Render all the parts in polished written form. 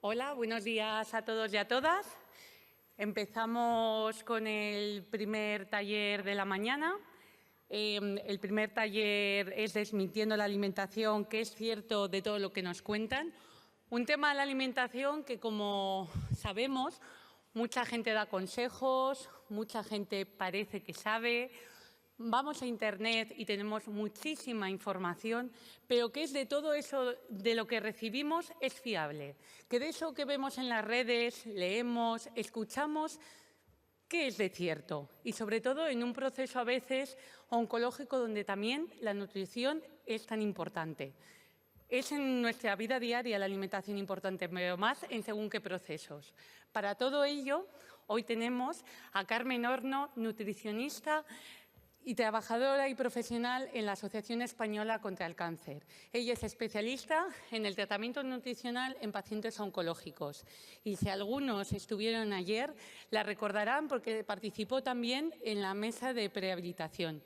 Hola, buenos días a todos y a todas. Empezamos con el primer taller de la mañana. El primer taller es Desmintiendo la alimentación, que es cierto de todo lo que nos cuentan. Un tema de la alimentación que, como sabemos, mucha gente da consejos, mucha gente parece que sabe. Vamos a Internet y tenemos muchísima información, pero que es de todo eso de lo que recibimos es fiable, que de eso que vemos en las redes, leemos, escuchamos, ¿qué es de cierto? Y sobre todo en un proceso a veces oncológico donde también la nutrición es tan importante. Es en nuestra vida diaria la alimentación importante, pero más en según qué procesos. Para todo ello, hoy tenemos a Carmen Horno, nutricionista y trabajadora y profesional en la Asociación Española contra el Cáncer. Ella es especialista en el tratamiento nutricional en pacientes oncológicos. Y si algunos estuvieron ayer, la recordarán porque participó también en la mesa de prehabilitación.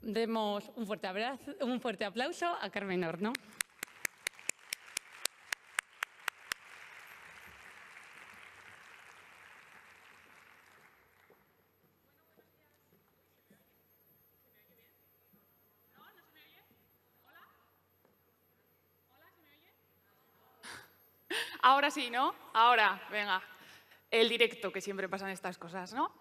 Demos un fuerte aplauso a Carmen Horno. Ahora sí, ¿no? Ahora, venga, el directo, que siempre pasan estas cosas, ¿no?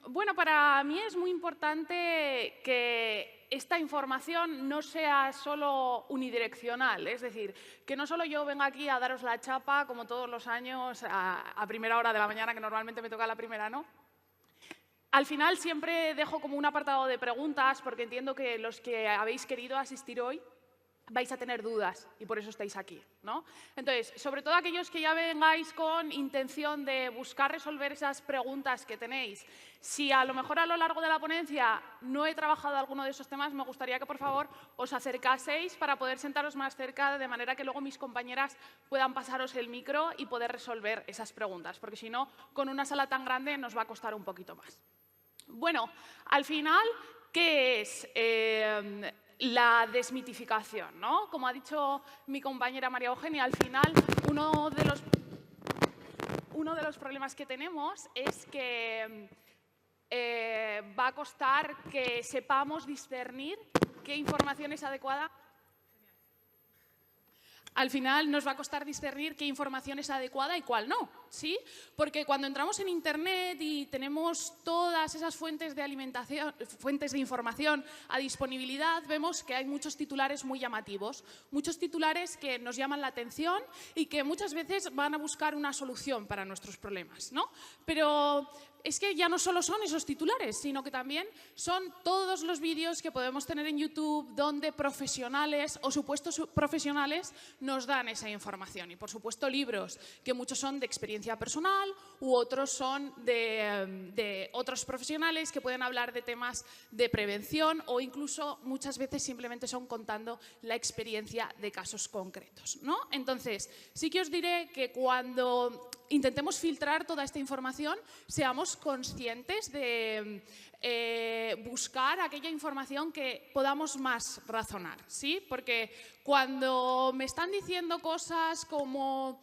Bueno, para mí es muy importante que esta información no sea solo unidireccional, es decir, que no solo yo venga aquí a daros la chapa, como todos los años, a primera hora de la mañana, que normalmente me toca la primera, ¿no? Al final siempre dejo como un apartado de preguntas, porque entiendo que los que habéis querido asistir hoy vais a tener dudas y por eso estáis aquí, ¿no? Entonces, sobre todo aquellos que ya vengáis con intención de buscar resolver esas preguntas que tenéis, si a lo mejor a lo largo de la ponencia no he trabajado alguno de esos temas, me gustaría que por favor os acercaseis para poder sentaros más cerca, de manera que luego mis compañeras puedan pasaros el micro y poder resolver esas preguntas, porque si no, con una sala tan grande nos va a costar un poquito más. Bueno, al final, ¿qué es la desmitificación, ¿no? Como ha dicho mi compañera María Eugenia, al final uno de los problemas que tenemos es que va a costar que sepamos discernir qué información es adecuada. Al final nos va a costar discernir qué información es adecuada y cuál no, ¿sí? Porque cuando entramos en Internet y tenemos todas esas fuentes de información a disponibilidad, vemos que hay muchos titulares muy llamativos, muchos titulares que nos llaman la atención y que muchas veces van a buscar una solución para nuestros problemas, ¿no? Pero es que ya no solo son esos titulares, sino que también son todos los vídeos que podemos tener en YouTube donde profesionales o supuestos profesionales nos dan esa información. Y, por supuesto, libros, que muchos son de experiencia personal u otros son de otros profesionales que pueden hablar de temas de prevención o incluso muchas veces simplemente son contando la experiencia de casos concretos, ¿no? Entonces, sí que os diré que cuando intentemos filtrar toda esta información, seamos conscientes de buscar aquella información que podamos más razonar, ¿sí? Porque cuando me están diciendo cosas como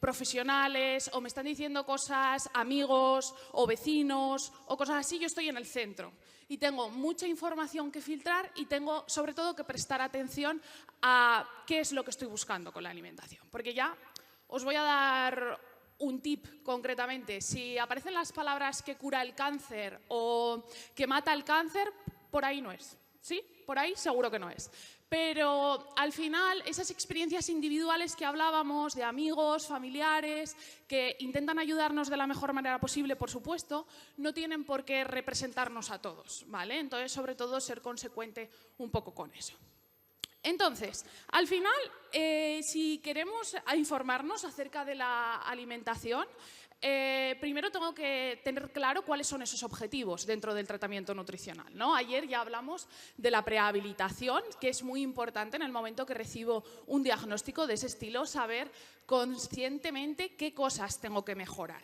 profesionales o me están diciendo cosas amigos o vecinos o cosas así, yo estoy en el centro y tengo mucha información que filtrar y tengo sobre todo que prestar atención a qué es lo que estoy buscando con la alimentación. Porque ya os voy a dar un tip concretamente. Si aparecen las palabras que cura el cáncer o que mata el cáncer, por ahí no es, ¿sí? Por ahí seguro que no es. Pero al final esas experiencias individuales que hablábamos de amigos, familiares, que intentan ayudarnos de la mejor manera posible, por supuesto, no tienen por qué representarnos a todos, ¿vale? Entonces, sobre todo, ser consecuente un poco con eso. Entonces, al final, si queremos informarnos acerca de la alimentación, primero tengo que tener claro cuáles son esos objetivos dentro del tratamiento nutricional, ¿no? Ayer ya hablamos de la prehabilitación, que es muy importante en el momento que recibo un diagnóstico de ese estilo, saber conscientemente qué cosas tengo que mejorar.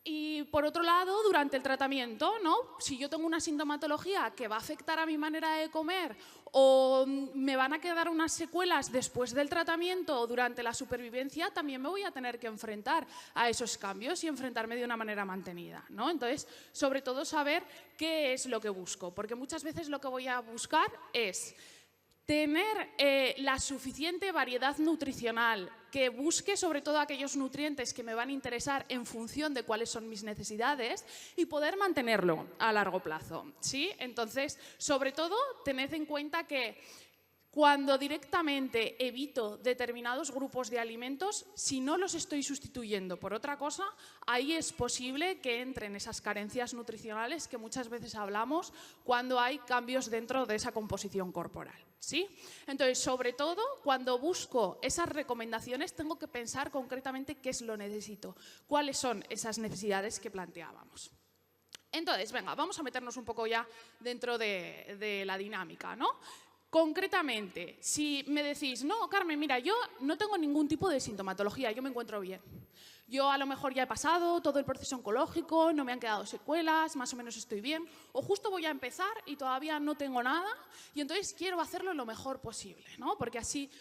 Y por otro lado, durante el tratamiento, ¿no? Si yo tengo una sintomatología que va a afectar a mi manera de comer o me van a quedar unas secuelas después del tratamiento o durante la supervivencia, también me voy a tener que enfrentar a esos cambios y enfrentarme de una manera mantenida, ¿no? Entonces, sobre todo saber qué es lo que busco, porque muchas veces lo que voy a buscar es tener la suficiente variedad nutricional, que busque sobre todo aquellos nutrientes que me van a interesar en función de cuáles son mis necesidades y poder mantenerlo a largo plazo, ¿sí? Entonces, sobre todo, tened en cuenta que cuando directamente evito determinados grupos de alimentos, si no los estoy sustituyendo por otra cosa, ahí es posible que entren esas carencias nutricionales que muchas veces hablamos cuando hay cambios dentro de esa composición corporal, ¿sí? Entonces, sobre todo, cuando busco esas recomendaciones, tengo que pensar concretamente qué es lo necesito, cuáles son esas necesidades que planteábamos. Entonces, venga, vamos a meternos un poco ya dentro de la dinámica, ¿no? Concretamente, si me decís, no, Carmen, mira, yo no tengo ningún tipo de sintomatología, yo me encuentro bien. Yo a lo mejor ya he pasado todo el proceso oncológico, no me han quedado secuelas, más o menos estoy bien, o justo voy a empezar y todavía no tengo nada y entonces quiero hacerlo lo mejor posible, ¿no? Porque así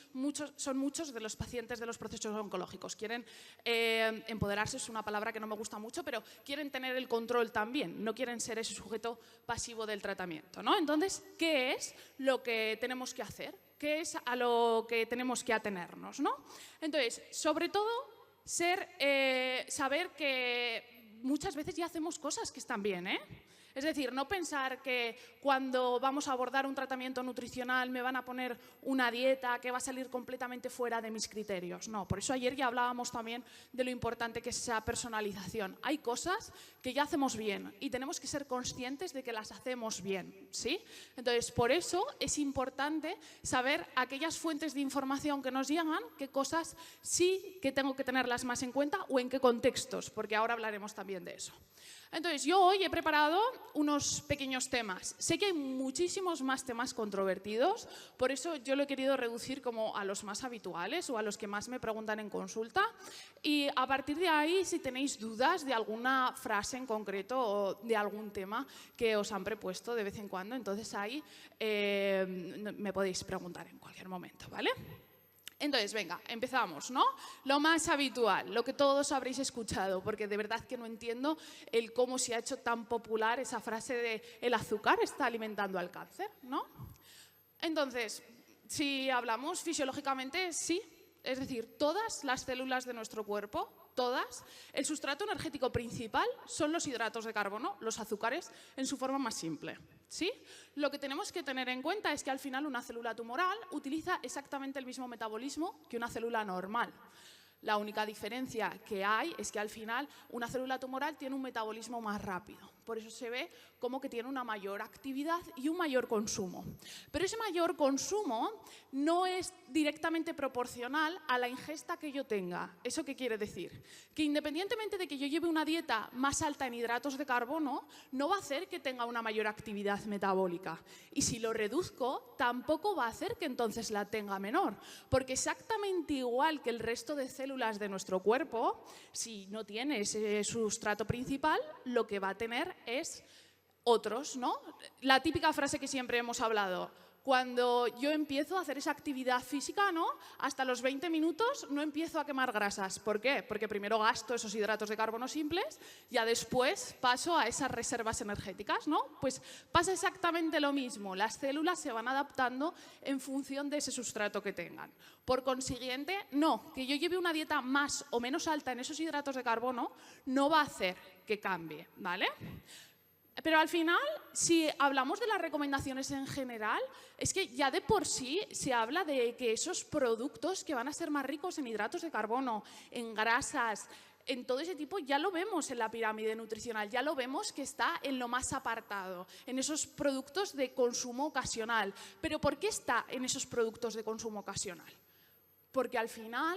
son muchos de los pacientes de los procesos oncológicos. Quieren empoderarse, es una palabra que no me gusta mucho, pero quieren tener el control también, no quieren ser ese sujeto pasivo del tratamiento, ¿no? Entonces, ¿qué es lo que tenemos que hacer? ¿Qué es a lo que tenemos que atenernos, ¿no? Entonces, sobre todo, saber que muchas veces ya hacemos cosas que están bien, ¿eh? Es decir, no pensar que cuando vamos a abordar un tratamiento nutricional me van a poner una dieta que va a salir completamente fuera de mis criterios. No, por eso ayer ya hablábamos también de lo importante que es esa personalización. Hay cosas que ya hacemos bien y tenemos que ser conscientes de que las hacemos bien, ¿sí? Entonces, por eso es importante saber aquellas fuentes de información que nos llegan, qué cosas sí que tengo que tenerlas más en cuenta o en qué contextos, porque ahora hablaremos también de eso. Entonces, yo hoy he preparado unos pequeños temas. Sé que hay muchísimos más temas controvertidos, por eso yo lo he querido reducir como a los más habituales o a los que más me preguntan en consulta. Y a partir de ahí, si tenéis dudas de alguna frase en concreto o de algún tema que os han propuesto de vez en cuando, entonces ahí me podéis preguntar en cualquier momento, ¿vale? Entonces, venga, empezamos, ¿no? Lo más habitual, lo que todos habréis escuchado, porque de verdad que no entiendo el cómo se ha hecho tan popular esa frase de el azúcar está alimentando al cáncer, ¿no? Entonces, si hablamos fisiológicamente, sí. Es decir, todas las células de nuestro cuerpo, todas, el sustrato energético principal son los hidratos de carbono, los azúcares, en su forma más simple, ¿sí? Lo que tenemos que tener en cuenta es que al final una célula tumoral utiliza exactamente el mismo metabolismo que una célula normal. La única diferencia que hay es que al final una célula tumoral tiene un metabolismo más rápido. Por eso se ve como que tiene una mayor actividad y un mayor consumo. Pero ese mayor consumo no es directamente proporcional a la ingesta que yo tenga. ¿Eso qué quiere decir? Que independientemente de que yo lleve una dieta más alta en hidratos de carbono, no va a hacer que tenga una mayor actividad metabólica. Y si lo reduzco, tampoco va a hacer que entonces la tenga menor. Porque exactamente igual que el resto de células de nuestro cuerpo, si no tiene ese sustrato principal, lo que va a tener es otros, ¿no? La típica frase que siempre hemos hablado, cuando yo empiezo a hacer esa actividad física, ¿no? Hasta los 20 minutos no empiezo a quemar grasas. ¿Por qué? Porque primero gasto esos hidratos de carbono simples, ya después paso a esas reservas energéticas, ¿no? Pues pasa exactamente lo mismo. Las células se van adaptando en función de ese sustrato que tengan. Por consiguiente, no, que yo lleve una dieta más o menos alta en esos hidratos de carbono no va a hacer que cambie, ¿vale? Pero al final, si hablamos de las recomendaciones en general, es que ya de por sí se habla de que esos productos que van a ser más ricos en hidratos de carbono, en grasas, en todo ese tipo, ya lo vemos en la pirámide nutricional, ya lo vemos que está en lo más apartado, en esos productos de consumo ocasional. ¿Pero por qué está en esos productos de consumo ocasional? Porque al final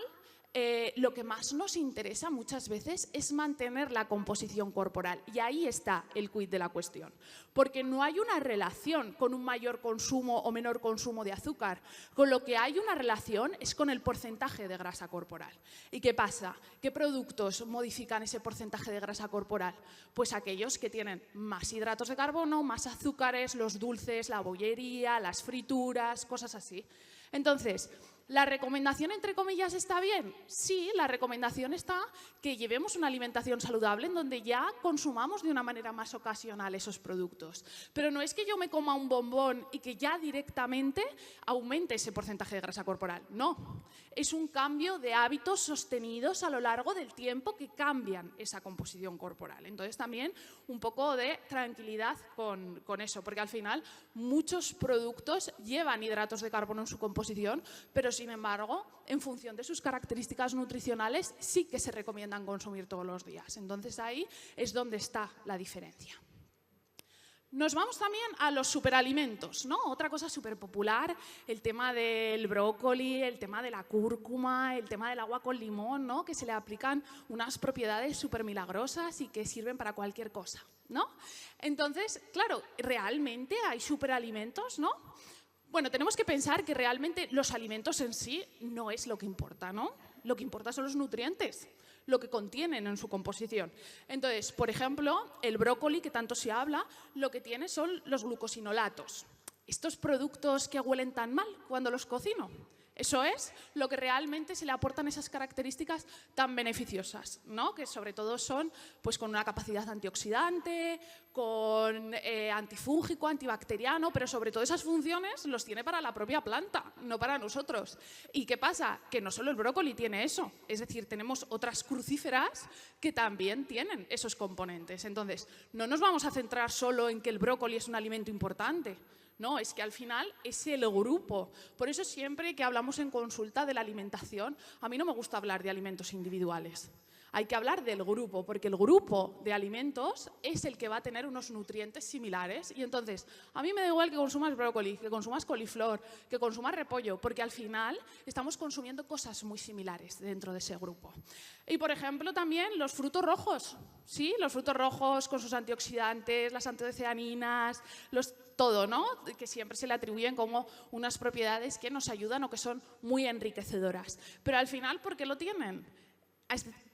lo que más nos interesa muchas veces es mantener la composición corporal. Y ahí está el quid de la cuestión. Porque no hay una relación con un mayor consumo o menor consumo de azúcar. Con lo que hay una relación es con el porcentaje de grasa corporal. ¿Y qué pasa? ¿Qué productos modifican ese porcentaje de grasa corporal? Pues aquellos que tienen más hidratos de carbono, más azúcares, los dulces, la bollería, las frituras, cosas así. Entonces, ¿la recomendación, entre comillas, está bien? Sí, la recomendación está que llevemos una alimentación saludable en donde ya consumamos de una manera más ocasional esos productos. Pero no es que yo me coma un bombón y que ya directamente aumente ese porcentaje de grasa corporal. No, es un cambio de hábitos sostenidos a lo largo del tiempo que cambian esa composición corporal. Entonces también un poco de tranquilidad con eso, porque al final muchos productos llevan hidratos de carbono en su composición, pero sin embargo, en función de sus características nutricionales, sí que se recomiendan consumir todos los días. Entonces ahí es donde está la diferencia. Nos vamos también a los superalimentos, ¿no? Otra cosa súper popular, el tema del brócoli, el tema de la cúrcuma, el tema del agua con limón, ¿no? Que se le aplican unas propiedades súper milagrosas y que sirven para cualquier cosa, ¿no? Entonces, claro, realmente hay superalimentos, ¿no? Bueno, tenemos que pensar que realmente los alimentos en sí no es lo que importa, ¿no? Lo que importa son los nutrientes, lo que contienen en su composición. Entonces, por ejemplo, el brócoli, que tanto se habla, lo que tiene son los glucosinolatos. Estos productos que huelen tan mal cuando los cocino. Eso es lo que realmente se le aportan esas características tan beneficiosas, ¿no? Que sobre todo son pues, con una capacidad antioxidante, con antifúngico, antibacteriano, pero sobre todo esas funciones los tiene para la propia planta, no para nosotros. ¿Y qué pasa? Que no solo el brócoli tiene eso, es decir, tenemos otras crucíferas que también tienen esos componentes. Entonces, no nos vamos a centrar solo en que el brócoli es un alimento importante. No, es que al final es el grupo. Por eso siempre que hablamos en consulta de la alimentación, a mí no me gusta hablar de alimentos individuales. Hay que hablar del grupo, porque el grupo de alimentos es el que va a tener unos nutrientes similares. Y entonces, a mí me da igual que consumas brócoli, que consumas coliflor, que consumas repollo, porque al final estamos consumiendo cosas muy similares dentro de ese grupo. Y, por ejemplo, también los frutos rojos. ¿Sí? Los frutos rojos con sus antioxidantes, las antocianinas, todo, ¿no? Que siempre se le atribuyen como unas propiedades que nos ayudan o que son muy enriquecedoras. Pero al final, ¿por qué lo tienen?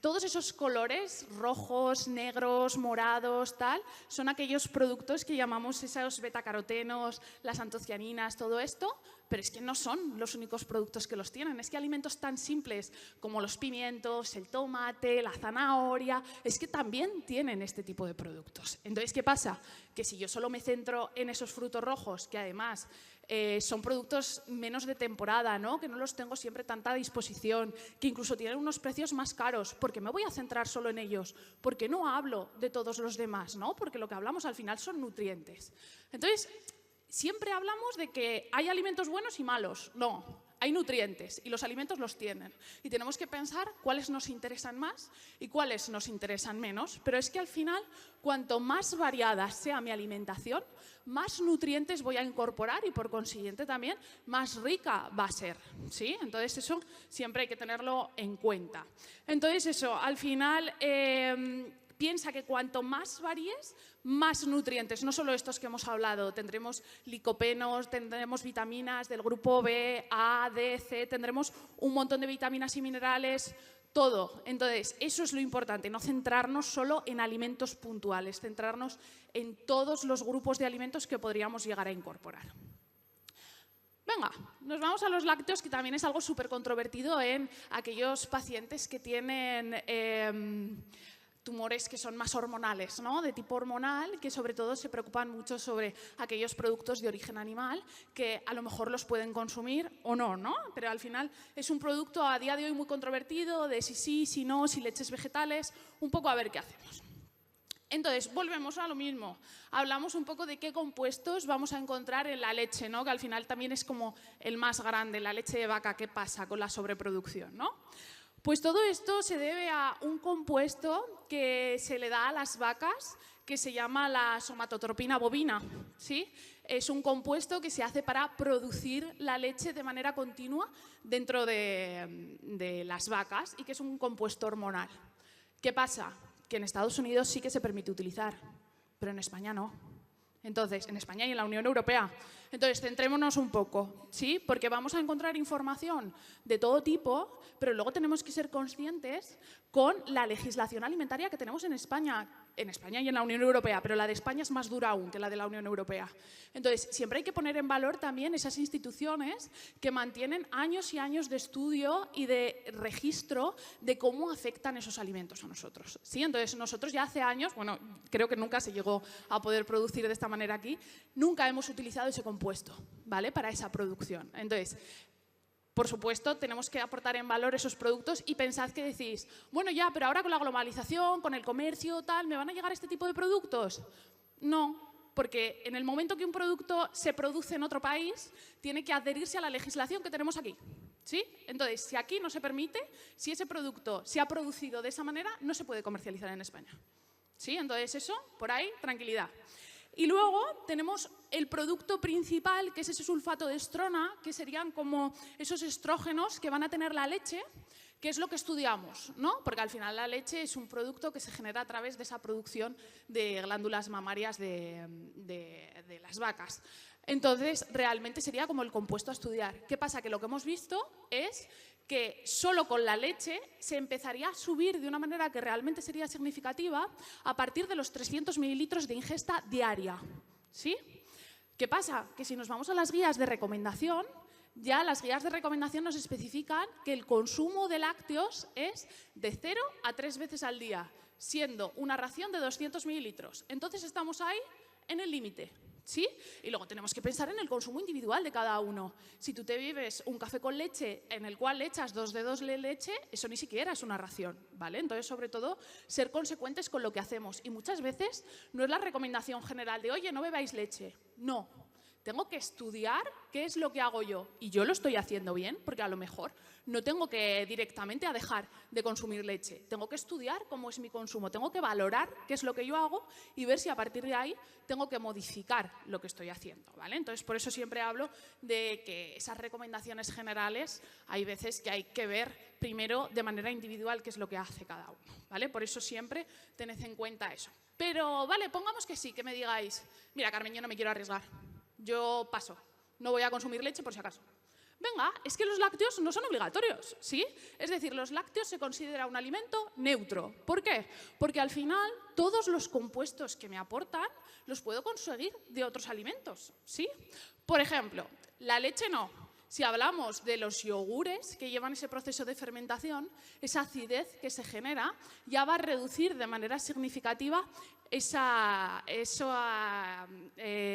Todos esos colores, rojos, negros, morados, tal, son aquellos productos que llamamos esos betacarotenos, las antocianinas, todo esto, pero es que no son los únicos productos que los tienen. Es que alimentos tan simples como los pimientos, el tomate, la zanahoria, es que también tienen este tipo de productos. Entonces, ¿qué pasa? Que si yo solo me centro en esos frutos rojos, que además son productos menos de temporada, ¿no? Que no los tengo siempre tanta disposición, que incluso tienen unos precios más caros, porque me voy a centrar solo en ellos, porque no hablo de todos los demás, ¿no? Porque lo que hablamos al final son nutrientes. Entonces, siempre hablamos de que hay alimentos buenos y malos. No, hay nutrientes y los alimentos los tienen. Y tenemos que pensar cuáles nos interesan más y cuáles nos interesan menos. Pero es que al final, cuanto más variada sea mi alimentación, más nutrientes voy a incorporar y por consiguiente también más rica va a ser, ¿sí? Entonces eso siempre hay que tenerlo en cuenta. Entonces eso, al final piensa que cuanto más varíes, más nutrientes, no solo estos que hemos hablado, tendremos licopenos, tendremos vitaminas del grupo B, A, D, C, tendremos un montón de vitaminas y minerales, todo. Entonces, eso es lo importante, no centrarnos solo en alimentos puntuales, centrarnos en todos los grupos de alimentos que podríamos llegar a incorporar. Venga, nos vamos a los lácteos, que también es algo súper controvertido en aquellos pacientes que tienen tumores que son más hormonales, ¿no? De tipo hormonal, que sobre todo se preocupan mucho sobre aquellos productos de origen animal que a lo mejor los pueden consumir o no, ¿no? Pero al final es un producto a día de hoy muy controvertido, de si sí, si no, si leches vegetales, un poco a ver qué hacemos. Entonces, volvemos a lo mismo. Hablamos un poco de qué compuestos vamos a encontrar en la leche, ¿no? Que al final también es como el más grande, la leche de vaca, ¿qué pasa con la sobreproducción, ¿no? Pues todo esto se debe a un compuesto que se le da a las vacas que se llama la somatotropina bovina, ¿sí? es un compuesto que se hace para producir la leche de manera continua dentro de las vacas y que es un compuesto hormonal. ¿Qué pasa? Que en Estados Unidos sí que se permite utilizar, pero en España no. Entonces, en España y en la Unión Europea. Entonces, centrémonos un poco, ¿sí? Porque vamos a encontrar información de todo tipo, pero luego tenemos que ser conscientes con la legislación alimentaria que tenemos en España y en la Unión Europea, pero la de España es más dura aún que la de la Unión Europea. Entonces, siempre hay que poner en valor también esas instituciones que mantienen años y años de estudio y de registro de cómo afectan esos alimentos a nosotros, ¿sí? Entonces, nosotros ya hace años, bueno, creo que nunca se llegó a poder producir de esta manera aquí, nunca hemos utilizado ese compuesto, ¿vale? Para esa producción. Entonces, por supuesto, tenemos que aportar en valor esos productos y pensad que decís, bueno, ya, pero ahora con la globalización, con el comercio, tal, ¿me van a llegar este tipo de productos? No, porque en el momento que un producto se produce en otro país, tiene que adherirse a la legislación que tenemos aquí, ¿sí? Entonces, si aquí no se permite, si ese producto se ha producido de esa manera, no se puede comercializar en España, ¿sí? Entonces, eso, por ahí, tranquilidad. Y luego tenemos el producto principal, que es ese sulfato de estrona, que serían como esos estrógenos que van a tener la leche, que es lo que estudiamos, ¿no? Porque al final la leche es un producto que se genera a través de esa producción de glándulas mamarias de las vacas. Entonces, realmente sería como el compuesto a estudiar. ¿Qué pasa? Que lo que hemos visto es que solo con la leche se empezaría a subir de una manera que realmente sería significativa a partir de los 300 mililitros de ingesta diaria, ¿sí? ¿Qué pasa? Que si nos vamos a las guías de recomendación, ya las guías de recomendación nos especifican que el consumo de lácteos es de 0 a 3 veces al día, siendo una ración de 200 mililitros. Entonces estamos ahí en el límite, ¿sí? Y luego tenemos que pensar en el consumo individual de cada uno. Si tú te bebes un café con leche en el cual le echas 2 dedos de leche, eso ni siquiera es una ración, ¿vale? Entonces, sobre todo, ser consecuentes con lo que hacemos. Y muchas veces no es la recomendación general de, oye, no bebáis leche. No. Tengo que estudiar qué es lo que hago yo. Y yo lo estoy haciendo bien, porque a lo mejor no tengo que directamente a dejar de consumir leche. Tengo que estudiar cómo es mi consumo. Tengo que valorar qué es lo que yo hago y ver si a partir de ahí tengo que modificar lo que estoy haciendo, ¿vale? Entonces, por eso siempre hablo de que esas recomendaciones generales hay veces que hay que ver primero de manera individual qué es lo que hace cada uno, ¿vale? Por eso siempre tened en cuenta eso. Pero, vale, pongamos que sí, que me digáis, mira, Carmen, yo no me quiero arriesgar. Yo paso, no voy a consumir leche por si acaso. Venga, es que los lácteos no son obligatorios, ¿sí? Es decir, los lácteos se considera un alimento neutro. ¿Por qué? Porque al final todos los compuestos que me aportan los puedo conseguir de otros alimentos, ¿sí? Por ejemplo, la leche no. Si hablamos de los yogures que llevan ese proceso de fermentación, esa acidez que se genera ya va a reducir de manera significativa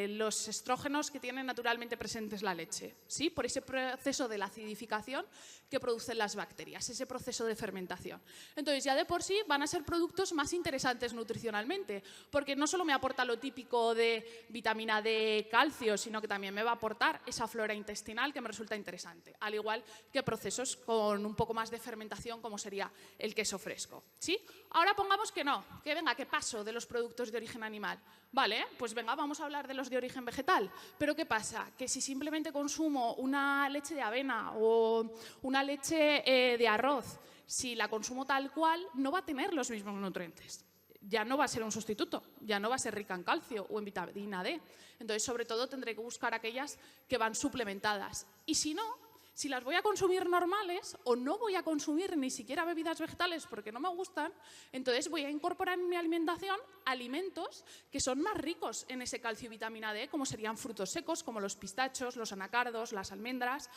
los estrógenos que tienen naturalmente presentes la leche, ¿sí? Por ese proceso de la acidificación que producen las bacterias, ese proceso de fermentación. Entonces, ya de por sí van a ser productos más interesantes nutricionalmente, porque no solo me aporta lo típico de vitamina D, calcio, sino que también me va a aportar esa flora intestinal que me resulta interesante, al igual que procesos con un poco más de fermentación, como sería el queso fresco, ¿sí? Ahora pongamos que no, que venga, que paso de los productos de origen animal. Vale, pues venga, vamos a hablar de los de origen vegetal. Pero ¿qué pasa? Que si simplemente consumo una leche de avena o una leche de arroz, si la consumo tal cual, no va a tener los mismos nutrientes. Ya no va a ser un sustituto, ya no va a ser rica en calcio o en vitamina D. Entonces, sobre todo, tendré que buscar aquellas que van suplementadas. Y si no, si las voy a consumir normales o no voy a consumir ni siquiera bebidas vegetales porque no me gustan, entonces voy a incorporar en mi alimentación alimentos que son más ricos en ese calcio y vitamina D, como serían frutos secos, como los pistachos, los anacardos, las almendras,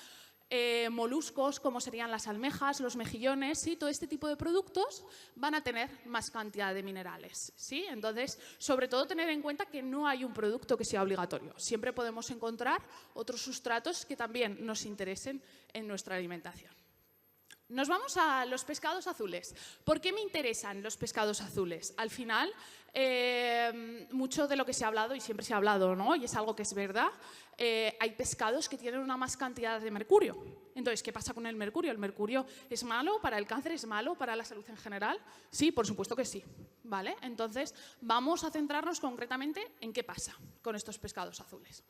moluscos, como serían las almejas, los mejillones, ¿sí? Todo este tipo de productos van a tener más cantidad de minerales, ¿sí? Entonces, sobre todo tener en cuenta que no hay un producto que sea obligatorio. Siempre podemos encontrar otros sustratos que también nos interesen en nuestra alimentación. Nos vamos a los pescados azules. ¿Por qué me interesan los pescados azules? Al final, mucho de lo que se ha hablado, y siempre se ha hablado, ¿no? Y es algo que es verdad, hay pescados que tienen una más cantidad de mercurio. Entonces, ¿qué pasa con el mercurio? ¿El mercurio es malo para el cáncer? ¿Es malo para la salud en general? Sí, por supuesto que sí. ¿Vale? Entonces, vamos a centrarnos concretamente en qué pasa con estos pescados azules.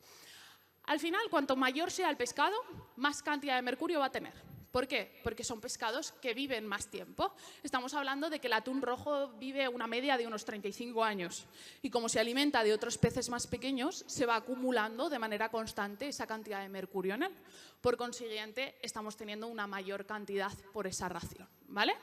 Al final, cuanto mayor sea el pescado, más cantidad de mercurio va a tener. ¿Por qué? Porque son pescados que viven más tiempo. Estamos hablando de que el atún rojo vive una media de unos 35 años y como se alimenta de otros peces más pequeños, se va acumulando de manera constante esa cantidad de mercurio en él. Por consiguiente, estamos teniendo una mayor cantidad por esa ración, ¿vale?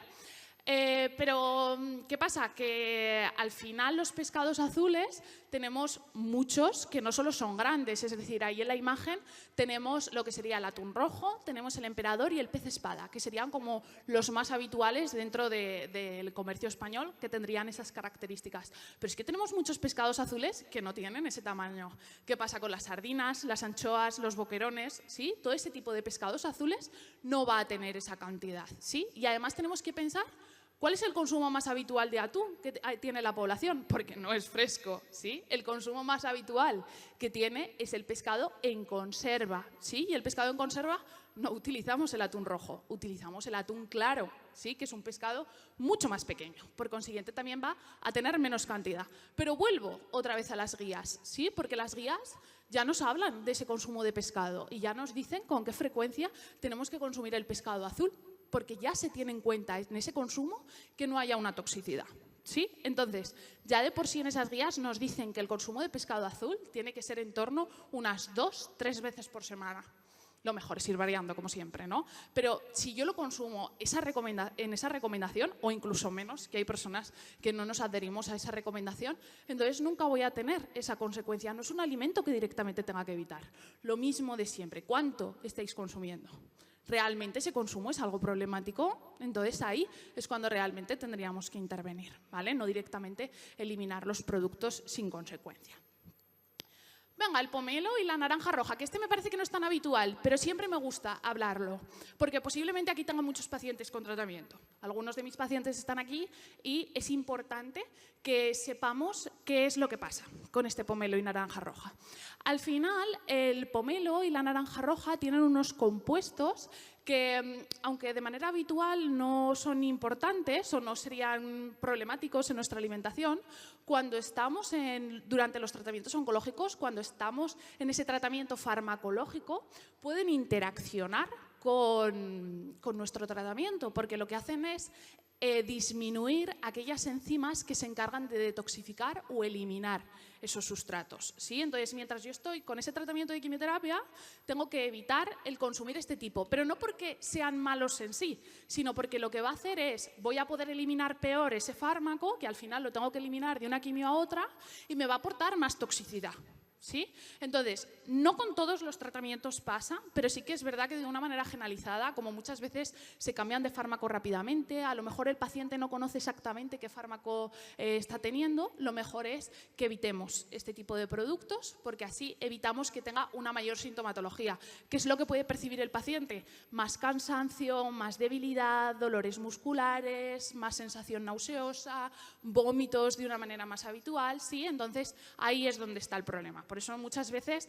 Pero, ¿qué pasa? Que al final los pescados azules tenemos muchos que no solo son grandes, es decir, ahí en la imagen tenemos lo que sería el atún rojo, tenemos el emperador y el pez espada, que serían como los más habituales dentro del comercio español, que tendrían esas características. Pero es que tenemos muchos pescados azules que no tienen ese tamaño. ¿Qué pasa con las sardinas, las anchoas, los boquerones? ¿Sí? Todo ese tipo de pescados azules no va a tener esa cantidad, ¿sí? Y además tenemos que pensar ¿cuál es el consumo más habitual de atún que tiene la población? Porque no es fresco, ¿sí? El consumo más habitual que tiene es el pescado en conserva, ¿sí? Y el pescado en conserva no utilizamos el atún rojo, utilizamos el atún claro, ¿sí? Que es un pescado mucho más pequeño. Por consiguiente, también va a tener menos cantidad. Pero vuelvo otra vez a las guías, ¿sí? Porque las guías ya nos hablan de ese consumo de pescado y ya nos dicen con qué frecuencia tenemos que consumir el pescado azul, porque ya se tiene en cuenta en ese consumo que no haya una toxicidad, ¿sí? Entonces, ya de por sí en esas guías nos dicen que el consumo de pescado azul tiene que ser en torno unas 2-3 veces por semana. Lo mejor es ir variando, como siempre, ¿no? Pero si yo lo consumo en esa recomendación, o incluso menos, que hay personas que no nos adherimos a esa recomendación, entonces nunca voy a tener esa consecuencia. No es un alimento que directamente tenga que evitar. Lo mismo de siempre. ¿Cuánto estáis consumiendo? ¿Realmente ese consumo es algo problemático? Entonces ahí es cuando realmente tendríamos que intervenir, ¿vale? No directamente eliminar los productos sin consecuencia. Venga, el pomelo y la naranja roja, que este me parece que no es tan habitual, pero siempre me gusta hablarlo, porque posiblemente aquí tengo muchos pacientes con tratamiento. Algunos de mis pacientes están aquí y es importante que sepamos qué es lo que pasa con este pomelo y naranja roja. Al final, el pomelo y la naranja roja tienen unos compuestos que, aunque de manera habitual no son importantes o no serían problemáticos en nuestra alimentación, cuando estamos durante los tratamientos oncológicos, cuando estamos en ese tratamiento farmacológico, pueden interaccionar con nuestro tratamiento, porque lo que hacen es disminuir aquellas enzimas que se encargan de detoxificar o eliminar esos sustratos, ¿sí? Entonces, mientras yo estoy con ese tratamiento de quimioterapia, tengo que evitar el consumir este tipo, pero no porque sean malos en sí, sino porque lo que va a hacer es, voy a poder eliminar peor ese fármaco, que al final lo tengo que eliminar de una quimio a otra, y me va a aportar más toxicidad. ¿Sí? Entonces, no con todos los tratamientos pasa, pero sí que es verdad que de una manera generalizada, como muchas veces se cambian de fármaco rápidamente, a lo mejor el paciente no conoce exactamente qué fármaco está teniendo, lo mejor es que evitemos este tipo de productos porque así evitamos que tenga una mayor sintomatología. ¿Qué es lo que puede percibir el paciente? Más cansancio, más debilidad, dolores musculares, más sensación nauseosa, vómitos de una manera más habitual, ¿sí? Entonces, ahí es donde está el problema. Por eso muchas veces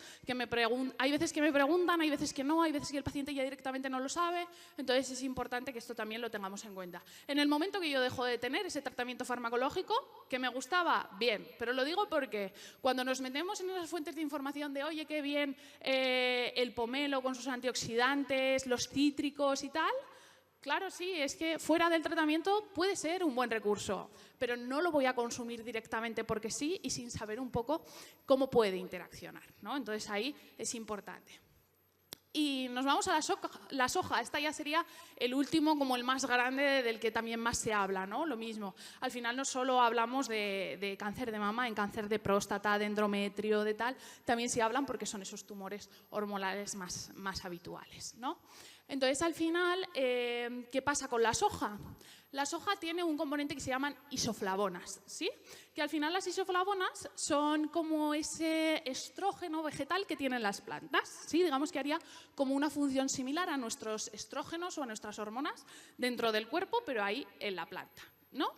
hay veces que me preguntan, hay veces que no, hay veces que el paciente ya directamente no lo sabe, entonces es importante que esto también lo tengamos en cuenta. En el momento que yo dejo de tener ese tratamiento farmacológico, que me gustaba, bien, pero lo digo porque cuando nos metemos en esas fuentes de información de oye, qué bien el pomelo con sus antioxidantes, los cítricos y tal, claro, sí, es que fuera del tratamiento puede ser un buen recurso, pero no lo voy a consumir directamente porque sí y sin saber un poco cómo puede interaccionar, ¿no? Entonces ahí es importante. Y nos vamos a la soja. Esta ya sería el último, como el más grande, del que también más se habla, ¿no? Lo mismo. Al final no solo hablamos de cáncer de mama, en cáncer de próstata, de endometrio, de tal, también se hablan porque son esos tumores hormonales más habituales, ¿no? Entonces, al final, ¿qué pasa con la soja? La soja tiene un componente que se llaman isoflavonas, ¿sí? Que al final las isoflavonas son como ese estrógeno vegetal que tienen las plantas, ¿sí? Digamos que haría como una función similar a nuestros estrógenos o a nuestras hormonas dentro del cuerpo, pero ahí en la planta, ¿no?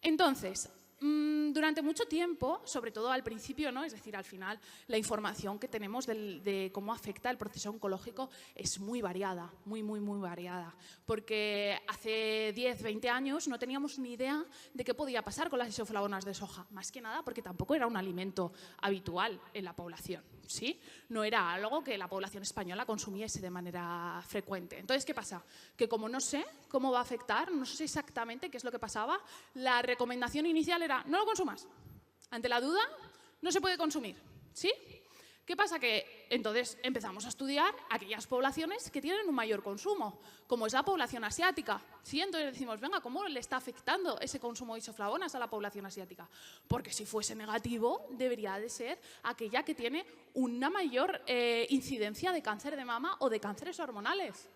Entonces, durante mucho tiempo, sobre todo al principio, ¿no? Es decir, al final, la información que tenemos de cómo afecta el proceso oncológico es muy variada, muy variada. Porque hace 10, 20 años no teníamos ni idea de qué podía pasar con las isoflavonas de soja. Más que nada porque tampoco era un alimento habitual en la población, ¿sí? No era algo que la población española consumiese de manera frecuente. Entonces, ¿qué pasa? Que como no sé cómo va a afectar, no sé exactamente qué es lo que pasaba, la recomendación inicial era no lo consumas. Ante la duda, no se puede consumir, ¿sí? ¿Qué pasa? Que entonces empezamos a estudiar aquellas poblaciones que tienen un mayor consumo, como es la población asiática, ¿sí? Entonces decimos, venga, ¿cómo le está afectando ese consumo de isoflavonas a la población asiática? Porque si fuese negativo, debería de ser aquella que tiene una mayor incidencia de cáncer de mama o de cánceres hormonales.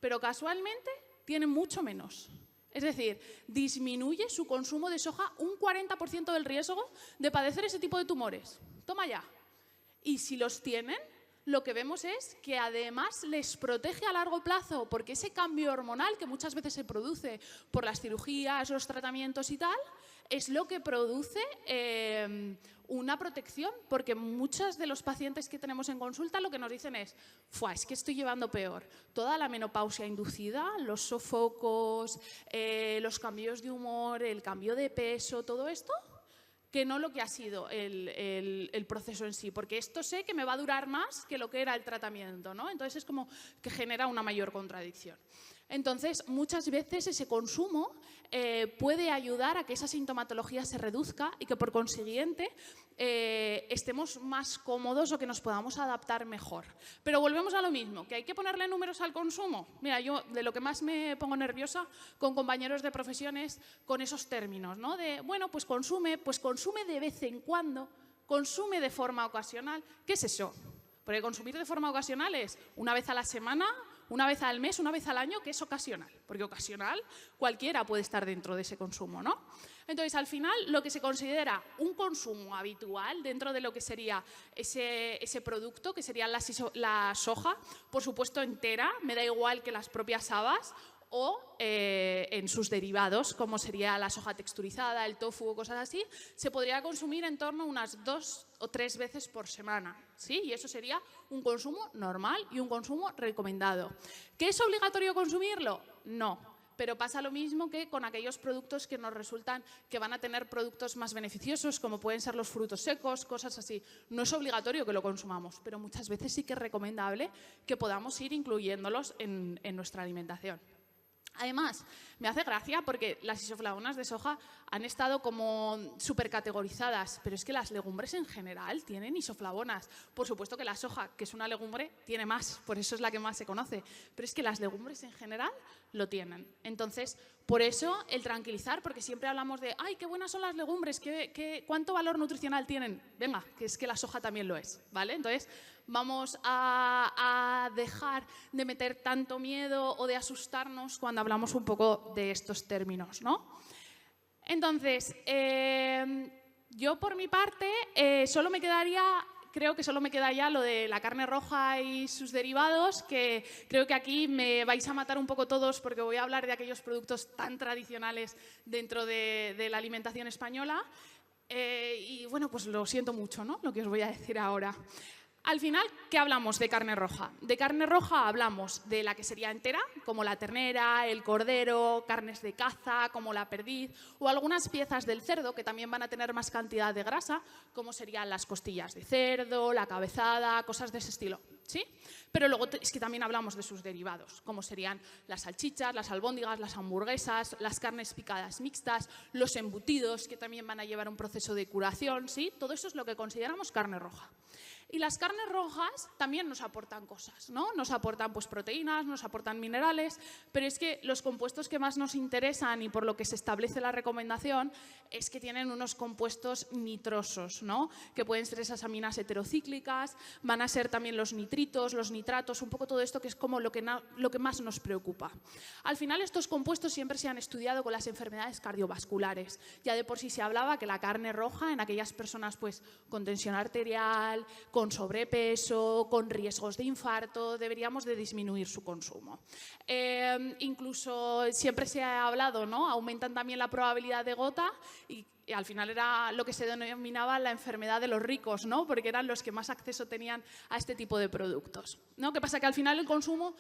Pero casualmente tiene mucho menos. Es decir, disminuye su consumo de soja un 40% del riesgo de padecer ese tipo de tumores. Toma ya. Y si los tienen, lo que vemos es que además les protege a largo plazo, porque ese cambio hormonal que muchas veces se produce por las cirugías, los tratamientos y tal, es lo que produce una protección, porque muchos de los pacientes que tenemos en consulta lo que nos dicen es es que estoy llevando peor. Toda la menopausia inducida, los sofocos, los cambios de humor, el cambio de peso, todo esto, que no lo que ha sido el proceso en sí, porque esto sé que me va a durar más que lo que era el tratamiento, ¿no? Entonces es como que genera una mayor contradicción. Entonces, muchas veces ese consumo puede ayudar a que esa sintomatología se reduzca y que, por consiguiente, estemos más cómodos o que nos podamos adaptar mejor. Pero volvemos a lo mismo, que hay que ponerle números al consumo. Mira, yo de lo que más me pongo nerviosa con compañeros de profesiones con esos términos, ¿no? De, bueno, pues consume de vez en cuando, consume de forma ocasional. ¿Qué es eso? Porque consumir de forma ocasional es una vez a la semana, una vez al mes, una vez al año, que es ocasional. Porque ocasional cualquiera puede estar dentro de ese consumo, ¿no? Entonces, al final, lo que se considera un consumo habitual dentro de lo que sería ese producto, que sería la soja, por supuesto entera, me da igual que las propias habas, o en sus derivados, como sería la soja texturizada, el tofu o cosas así, se podría consumir en torno a unas 2 o 3 veces por semana, ¿sí? Y eso sería un consumo normal y un consumo recomendado. ¿Que es obligatorio consumirlo? No. Pero pasa lo mismo que con aquellos productos que nos resultan que van a tener productos más beneficiosos, como pueden ser los frutos secos, cosas así. No es obligatorio que lo consumamos, pero muchas veces sí que es recomendable que podamos ir incluyéndolos en nuestra alimentación. Además, me hace gracia porque las isoflavonas de soja han estado como supercategorizadas, pero es que las legumbres en general tienen isoflavonas. Por supuesto que la soja, que es una legumbre, tiene más, por eso es la que más se conoce, pero es que las legumbres en general lo tienen. Entonces, por eso el tranquilizar, porque siempre hablamos de ¡ay, qué buenas son las legumbres! ¿Cuánto valor nutricional tienen? Venga, que es que la soja también lo es, ¿vale? Entonces, vamos a dejar de meter tanto miedo o de asustarnos cuando hablamos un poco de estos términos, ¿no? Entonces, yo por mi parte creo que solo me queda ya lo de la carne roja y sus derivados, que creo que aquí me vais a matar un poco todos porque voy a hablar de aquellos productos tan tradicionales dentro de la alimentación española. Y bueno, pues lo siento mucho, ¿no? Lo que os voy a decir ahora. Al final, ¿qué hablamos de carne roja? De carne roja hablamos de la que sería entera, como la ternera, el cordero, carnes de caza, como la perdiz, o algunas piezas del cerdo que también van a tener más cantidad de grasa, como serían las costillas de cerdo, la cabezada, cosas de ese estilo, ¿sí? Pero luego es que también hablamos de sus derivados, como serían las salchichas, las albóndigas, las hamburguesas, las carnes picadas mixtas, los embutidos, que también van a llevar un proceso de curación, ¿sí? Todo eso es lo que consideramos carne roja. Y las carnes rojas también nos aportan cosas, ¿no? Nos aportan pues, proteínas, nos aportan minerales, pero es que los compuestos que más nos interesan y por lo que se establece la recomendación es que tienen unos compuestos nitrosos, ¿no? Que pueden ser esas aminas heterocíclicas, van a ser también los nitritos, los nitratos, un poco todo esto que es como lo que más nos preocupa. Al final estos compuestos siempre se han estudiado con las enfermedades cardiovasculares. Ya de por sí se hablaba que la carne roja en aquellas personas pues, con tensión arterial, con sobrepeso, con riesgos de infarto, deberíamos de disminuir su consumo. Incluso siempre se ha hablado, ¿no? Aumentan también la probabilidad de gota y al final era lo que se denominaba la enfermedad de los ricos, ¿no? Porque eran los que más acceso tenían a este tipo de productos, ¿no? ¿Qué pasa? Que al final el consumo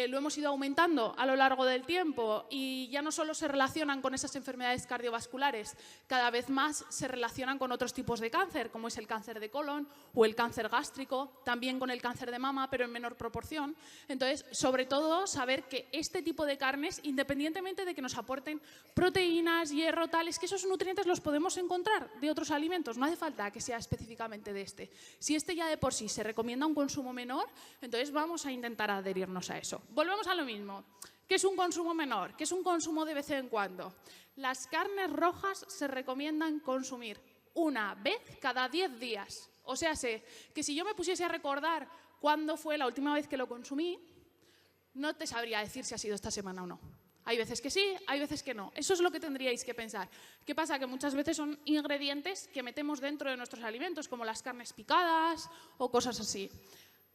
lo hemos ido aumentando a lo largo del tiempo y ya no solo se relacionan con esas enfermedades cardiovasculares, cada vez más se relacionan con otros tipos de cáncer, como es el cáncer de colon o el cáncer gástrico, también con el cáncer de mama, pero en menor proporción. Entonces, sobre todo, saber que este tipo de carnes, independientemente de que nos aporten proteínas, hierro, tal, es que esos nutrientes los podemos encontrar de otros alimentos, no hace falta que sea específicamente de este. Si este ya de por sí se recomienda un consumo menor, entonces vamos a intentar adherirnos a eso. Volvemos a lo mismo. ¿Qué es un consumo menor? ¿Qué es un consumo de vez en cuando? Las carnes rojas se recomiendan consumir una vez cada 10 días. O sea, sé que si yo me pusiese a recordar cuándo fue la última vez que lo consumí, no te sabría decir si ha sido esta semana o no. Hay veces que sí, hay veces que no. Eso es lo que tendríais que pensar. ¿Qué pasa? Que muchas veces son ingredientes que metemos dentro de nuestros alimentos, como las carnes picadas o cosas así.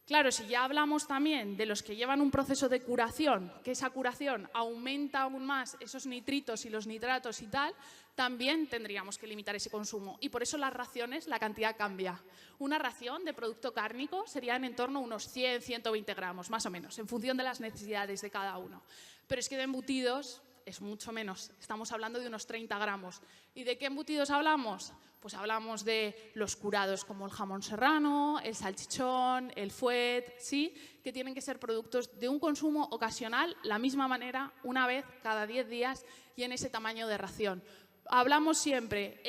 Claro, si ya hablamos también de los que llevan un proceso de curación, que esa curación aumenta aún más esos nitritos y los nitratos y tal, también tendríamos que limitar ese consumo. Y por eso las raciones, la cantidad cambia. Una ración de producto cárnico serían en torno a unos 100, 120 gramos, más o menos, en función de las necesidades de cada uno. Pero es que de embutidos es mucho menos. Estamos hablando de unos 30 gramos. ¿Y de qué embutidos hablamos? Pues hablamos de los curados como el jamón serrano, el salchichón, el fuet, ¿sí? Que tienen que ser productos de un consumo ocasional, la misma manera, una vez cada 10 días y en ese tamaño de ración. Hablamos siempre,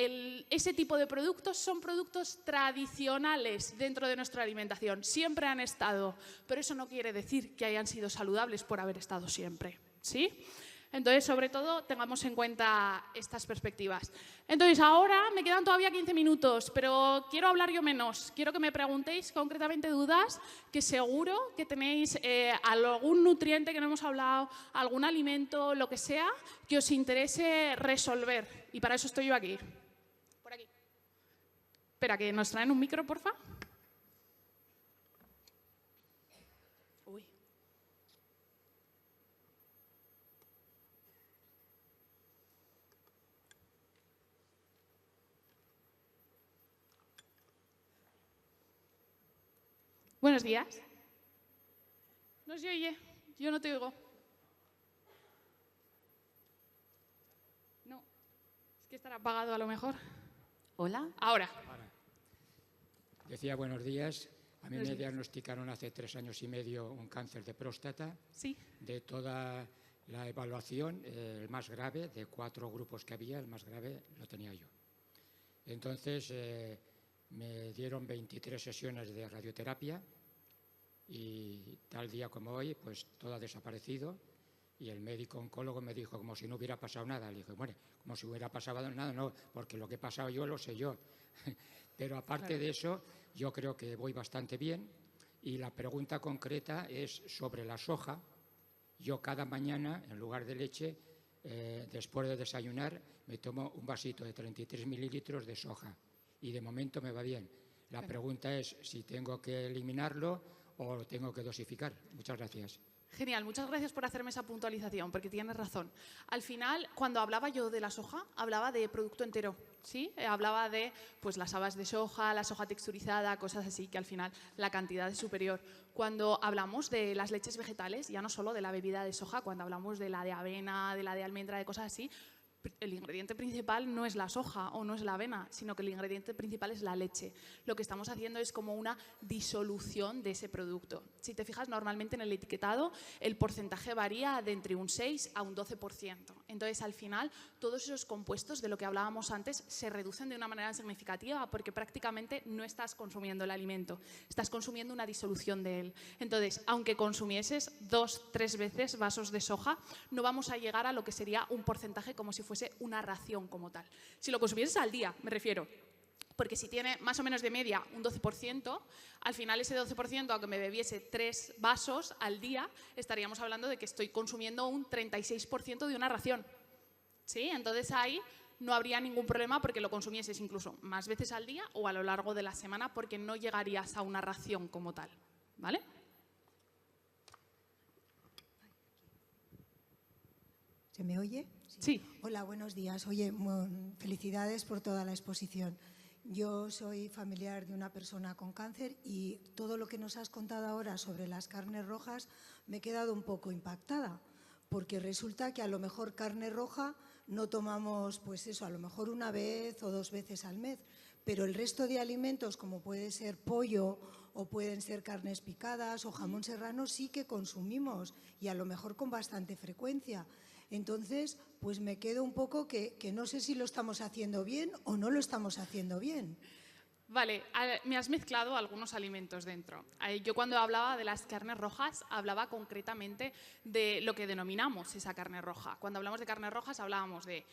ese tipo de productos son productos tradicionales dentro de nuestra alimentación. Siempre han estado, pero eso no quiere decir que hayan sido saludables por haber estado siempre, ¿sí? Entonces, sobre todo, tengamos en cuenta estas perspectivas. Entonces, ahora me quedan todavía 15 minutos, pero quiero hablar yo menos. Quiero que me preguntéis concretamente dudas, que seguro que tenéis algún nutriente que no hemos hablado, algún alimento, lo que sea, que os interese resolver. Y para eso estoy yo aquí. Por aquí. Espera, que nos traen un micro, porfa. Buenos días. ¿No se oye? Yo no te oigo. No, es que estará apagado a lo mejor. Hola. Ahora. Decía buenos días. A mí me diagnosticaron hace 3 años y medio un cáncer de próstata. Sí. De toda la evaluación, el más grave, de 4 grupos que había, el más grave lo tenía yo. Entonces, me dieron 23 sesiones de radioterapia y tal día como hoy, pues todo ha desaparecido y el médico oncólogo me dijo como si no hubiera pasado nada. Le dije, bueno, como si hubiera pasado nada, no, porque lo que he pasado yo lo sé yo. Pero aparte de eso, yo creo que voy bastante bien y la pregunta concreta es sobre la soja. Yo cada mañana, en lugar de leche, después de desayunar, me tomo un vasito de 33 mililitros de soja. Y de momento me va bien. La pregunta es si tengo que eliminarlo o lo tengo que dosificar. Muchas gracias. Genial, muchas gracias por hacerme esa puntualización, porque tienes razón. Al final, cuando hablaba yo de la soja, hablaba de producto entero, ¿sí? Hablaba de pues, las habas de soja, la soja texturizada, cosas así, que al final la cantidad es superior. Cuando hablamos de las leches vegetales, ya no solo de la bebida de soja, cuando hablamos de la de avena, de la de almendra, de cosas así, el ingrediente principal no es la soja o no es la avena, sino que el ingrediente principal es la leche. Lo que estamos haciendo es como una disolución de ese producto. Si te fijas, normalmente en el etiquetado el porcentaje varía de entre un 6 a un 12%. Entonces, al final, todos esos compuestos de lo que hablábamos antes se reducen de una manera significativa porque prácticamente no estás consumiendo el alimento, estás consumiendo una disolución de él. Entonces, aunque consumieses 2-3 veces vasos de soja, no vamos a llegar a lo que sería un porcentaje como si fuese una ración como tal. Si lo consumieses al día, me refiero, porque si tiene más o menos de media un 12%, al final ese 12%, aunque me bebiese 3 vasos al día, estaríamos hablando de que estoy consumiendo un 36% de una ración. ¿Sí? Entonces ahí no habría ningún problema porque lo consumieses incluso más veces al día o a lo largo de la semana porque no llegarías a una ración como tal. ¿Vale? ¿Se me oye? Sí. Hola, buenos días. Oye, felicidades por toda la exposición. Yo soy familiar de una persona con cáncer y todo lo que nos has contado ahora sobre las carnes rojas me he quedado un poco impactada, porque resulta que a lo mejor carne roja no tomamos, pues eso, a lo mejor una vez o 2 veces al mes, pero el resto de alimentos, como puede ser pollo o pueden ser carnes picadas o jamón serrano, sí que consumimos y a lo mejor con bastante frecuencia. Entonces, pues me quedo un poco que no sé si lo estamos haciendo bien o no lo estamos haciendo bien. Vale, me has mezclado algunos alimentos dentro. Yo cuando hablaba de las carnes rojas, hablaba concretamente de lo que denominamos esa carne roja. Cuando hablamos de carnes rojas, hablábamos de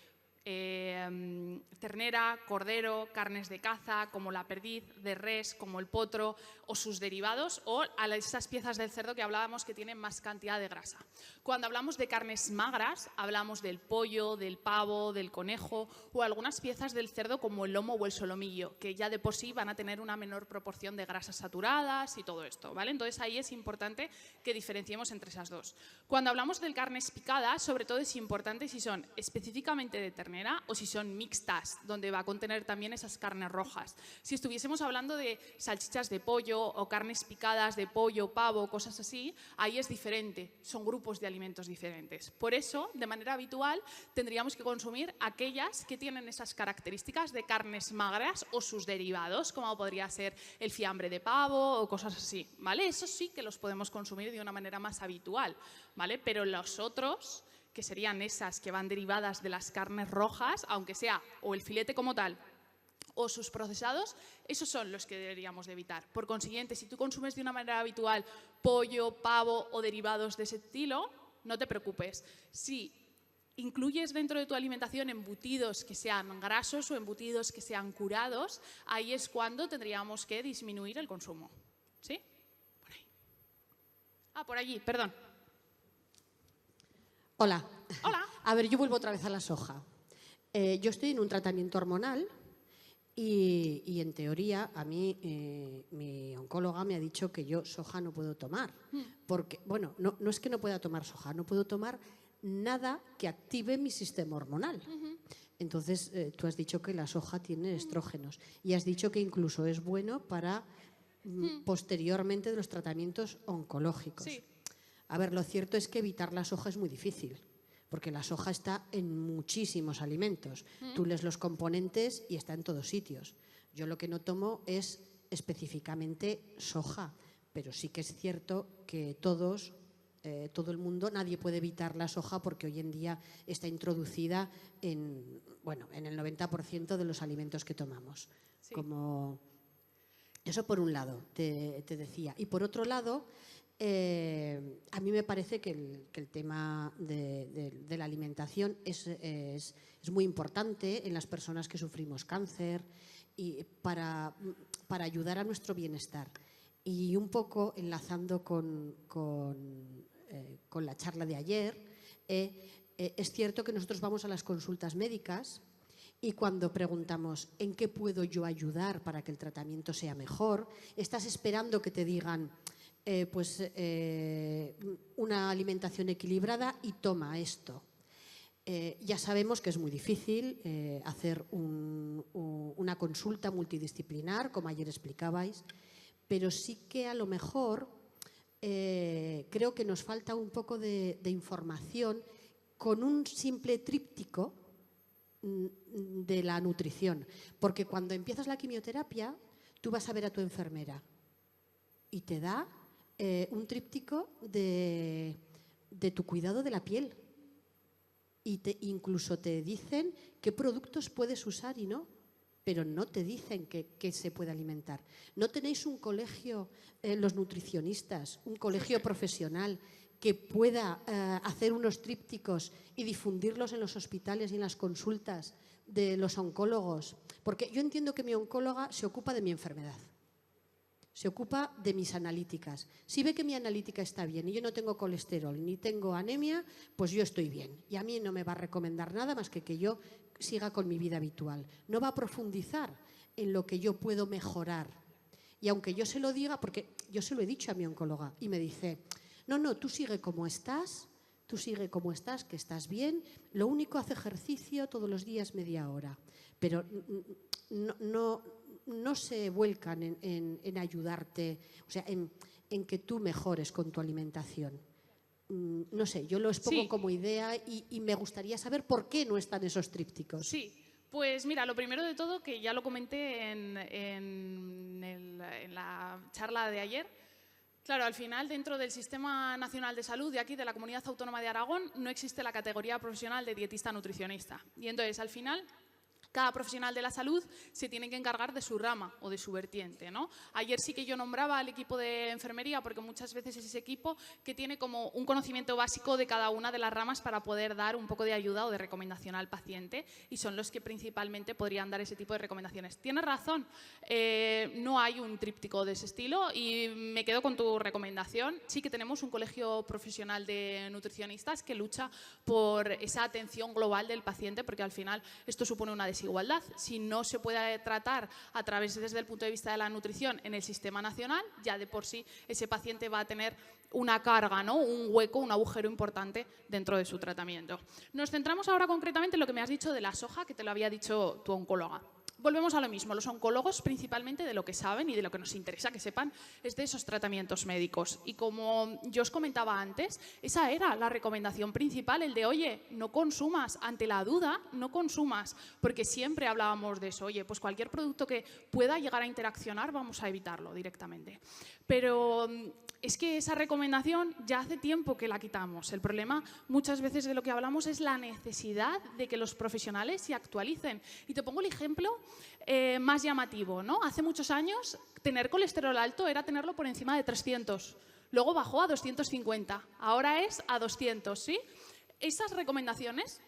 ternera, cordero, carnes de caza, como la perdiz, de res, como el potro o sus derivados, o a esas piezas del cerdo que hablábamos que tienen más cantidad de grasa. Cuando hablamos de carnes magras, hablamos del pollo, del pavo, del conejo o algunas piezas del cerdo como el lomo o el solomillo, que ya de por sí van a tener una menor proporción de grasas saturadas y todo esto, ¿vale? Entonces ahí es importante que diferenciemos entre esas dos. Cuando hablamos de carnes picadas, sobre todo es importante si son específicamente de ternera o si son mixtas, donde va a contener también esas carnes rojas. Si estuviésemos hablando de salchichas de pollo o carnes picadas de pollo, pavo, cosas así, ahí es diferente, son grupos de alimentos diferentes. Por eso, de manera habitual, tendríamos que consumir aquellas que tienen esas características de carnes magras o sus derivados, como podría ser el fiambre de pavo o cosas así, ¿vale? Eso sí que los podemos consumir de una manera más habitual, ¿vale? Pero los otros, que serían esas que van derivadas de las carnes rojas, aunque sea o el filete como tal o sus procesados, esos son los que deberíamos de evitar. Por consiguiente, si tú consumes de una manera habitual pollo, pavo o derivados de ese estilo, no te preocupes. Si incluyes dentro de tu alimentación embutidos que sean grasos o embutidos que sean curados, ahí es cuando tendríamos que disminuir el consumo. ¿Sí? Por ahí. Por allí, perdón. Hola. Hola. A ver, yo vuelvo otra vez a la soja. Yo estoy en un tratamiento hormonal y en teoría a mí mi oncóloga me ha dicho que yo soja no puedo tomar. Porque, bueno, no es que no pueda tomar soja, no puedo tomar nada que active mi sistema hormonal. Entonces, tú has dicho que la soja tiene estrógenos y has dicho que incluso es bueno para posteriormente de los tratamientos oncológicos. Sí. A ver, lo cierto es que evitar la soja es muy difícil, porque la soja está en muchísimos alimentos. Tú lees los componentes y está en todos sitios. Yo lo que no tomo es específicamente soja, pero sí que es cierto que todo el mundo, nadie puede evitar la soja porque hoy en día está introducida en el 90% de los alimentos que tomamos. Sí. Como eso por un lado, te decía. Y por otro lado, a mí me parece que el tema de la alimentación es muy importante en las personas que sufrimos cáncer y para ayudar a nuestro bienestar. Y un poco enlazando con la charla de ayer, es cierto que nosotros vamos a las consultas médicas y cuando preguntamos ¿en qué puedo yo ayudar para que el tratamiento sea mejor? Estás esperando que te digan una alimentación equilibrada y toma esto. Ya sabemos que es muy difícil hacer una consulta multidisciplinar, como ayer explicabais, pero sí que a lo mejor creo que nos falta un poco de información con un simple tríptico de la nutrición. Porque cuando empiezas la quimioterapia, tú vas a ver a tu enfermera y te da un tríptico de tu cuidado de la piel. Y incluso te dicen qué productos puedes usar y no, pero no te dicen qué se puede alimentar. ¿No tenéis un colegio, los nutricionistas, un colegio profesional que pueda hacer unos trípticos y difundirlos en los hospitales y en las consultas de los oncólogos? Porque yo entiendo que mi oncóloga se ocupa de mi enfermedad, se ocupa de mis analíticas. Si ve que mi analítica está bien y yo no tengo colesterol ni tengo anemia, pues yo estoy bien. Y a mí no me va a recomendar nada más que yo siga con mi vida habitual. No va a profundizar en lo que yo puedo mejorar. Y aunque yo se lo diga, porque yo se lo he dicho a mi oncóloga y me dice, no, tú sigue como estás, que estás bien. Lo único, haz ejercicio todos los días media hora. Pero no se vuelcan en ayudarte, o sea, en que tú mejores con tu alimentación. No sé, yo lo expongo como idea y me gustaría saber por qué no están esos trípticos. Sí, pues mira, lo primero de todo, que ya lo comenté en la charla de ayer, claro, al final dentro del Sistema Nacional de Salud de aquí, de la Comunidad Autónoma de Aragón, no existe la categoría profesional de dietista nutricionista. Y entonces, al final, cada profesional de la salud se tiene que encargar de su rama o de su vertiente, ¿no? Ayer sí que yo nombraba al equipo de enfermería porque muchas veces es ese equipo que tiene como un conocimiento básico de cada una de las ramas para poder dar un poco de ayuda o de recomendación al paciente y son los que principalmente podrían dar ese tipo de recomendaciones. Tienes razón, no hay un tríptico de ese estilo y me quedo con tu recomendación. Sí que tenemos un colegio profesional de nutricionistas que lucha por esa atención global del paciente porque al final esto supone una desigualdad. Si no se puede tratar a través desde el punto de vista de la nutrición en el sistema nacional, ya de por sí ese paciente va a tener una carga, ¿no? Un hueco, un agujero importante dentro de su tratamiento. Nos centramos ahora concretamente en lo que me has dicho de la soja, que te lo había dicho tu oncóloga. Volvemos a lo mismo, los oncólogos principalmente de lo que saben y de lo que nos interesa que sepan es de esos tratamientos médicos. Y como yo os comentaba antes, esa era la recomendación principal, el de, oye, no consumas, ante la duda, no consumas, porque siempre hablábamos de eso, oye, pues cualquier producto que pueda llegar a interaccionar, vamos a evitarlo directamente. Pero es que esa recomendación ya hace tiempo que la quitamos. El problema muchas veces de lo que hablamos es la necesidad de que los profesionales se actualicen. Y te pongo el ejemplo más llamativo, ¿no? Hace muchos años tener colesterol alto era tenerlo por encima de 300. Luego bajó a 250. Ahora es a 200, ¿sí? Esas recomendaciones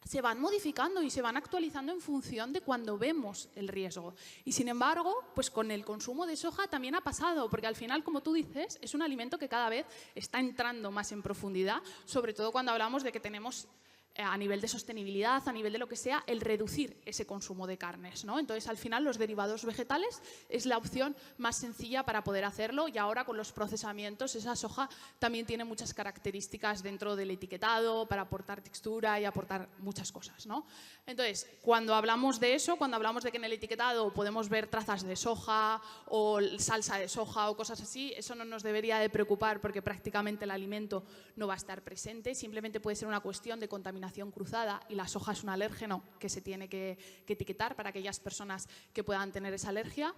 se van modificando y se van actualizando en función de cuando vemos el riesgo. Y sin embargo, pues con el consumo de soja también ha pasado, porque al final, como tú dices, es un alimento que cada vez está entrando más en profundidad, sobre todo cuando hablamos de que tenemos a nivel de sostenibilidad, a nivel de lo que sea, el reducir ese consumo de carnes, ¿no? Entonces, al final, los derivados vegetales es la opción más sencilla para poder hacerlo y ahora con los procesamientos, esa soja también tiene muchas características dentro del etiquetado para aportar textura y aportar muchas cosas, ¿no? Entonces, cuando hablamos de eso, cuando hablamos de que en el etiquetado podemos ver trazas de soja o salsa de soja o cosas así, eso no nos debería de preocupar porque prácticamente el alimento no va a estar presente, simplemente puede ser una cuestión de contaminación cruzada y la soja es un alérgeno que se tiene que etiquetar para aquellas personas que puedan tener esa alergia.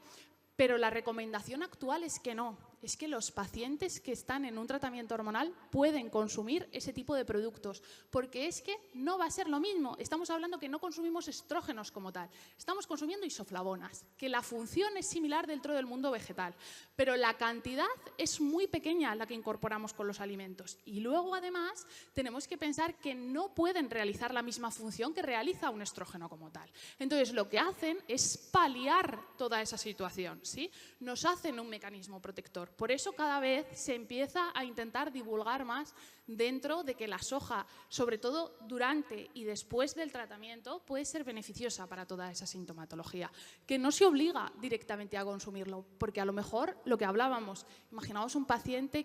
Pero la recomendación actual es que no, es que los pacientes que están en un tratamiento hormonal pueden consumir ese tipo de productos, porque es que no va a ser lo mismo. Estamos hablando que no consumimos estrógenos como tal, estamos consumiendo isoflavonas, que la función es similar dentro del mundo vegetal, pero la cantidad es muy pequeña la que incorporamos con los alimentos. Y luego, además, tenemos que pensar que no pueden realizar la misma función que realiza un estrógeno como tal. Entonces, lo que hacen es paliar toda esa situación, ¿sí? Nos hacen un mecanismo protector. Por eso cada vez se empieza a intentar divulgar más dentro de que la soja, sobre todo durante y después del tratamiento, puede ser beneficiosa para toda esa sintomatología, que no se obliga directamente a consumirlo, porque a lo mejor lo que hablábamos, imaginaos un paciente